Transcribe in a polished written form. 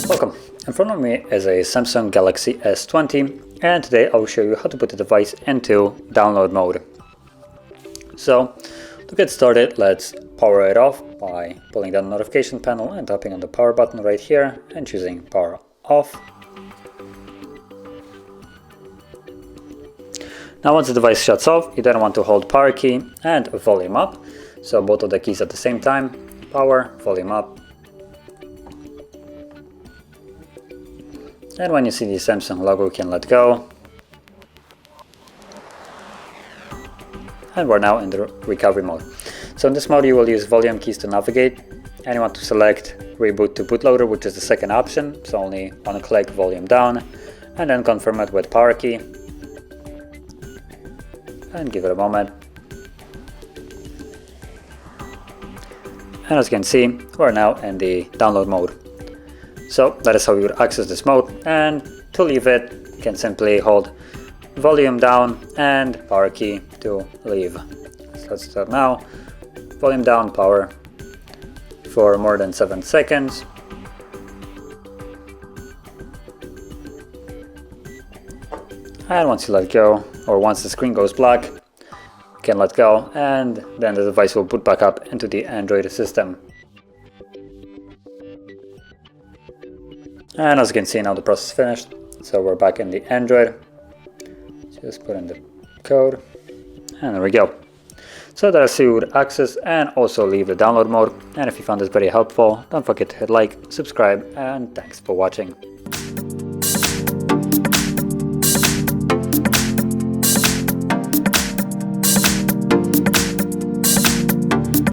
Welcome. In front of me is a Samsung Galaxy S20, and today I will show you how to put the device into download mode. So to get started, let's power it off by pulling down the notification panel and tapping on the power button right here and choosing power off. Now once the device shuts off, you then want to hold power key and volume up. So both of the keys at the same time, power, volume up. And when you see the Samsung logo, you can let go. And we're now in the recovery mode. So in this mode you will use volume keys to navigate, and you want to select Reboot to Bootloader, which is the second option. So only one click, volume down, and then confirm it with power key. And give it a moment. And as you can see, we're now in the download mode. So that is how you would access this mode, and to leave it, you can simply hold volume down and power key to leave. So let's start now. Volume down, power for more than 7 seconds. And once you let go, or once the screen goes black, you can let go, and then the device will boot back up into the Android system. And as you can see, now the process is finished. So we're back in the Android. Just put in the code, and there we go. So that is how you would access and also leave the download mode. And if you found this very helpful, don't forget to hit like, subscribe, and thanks for watching.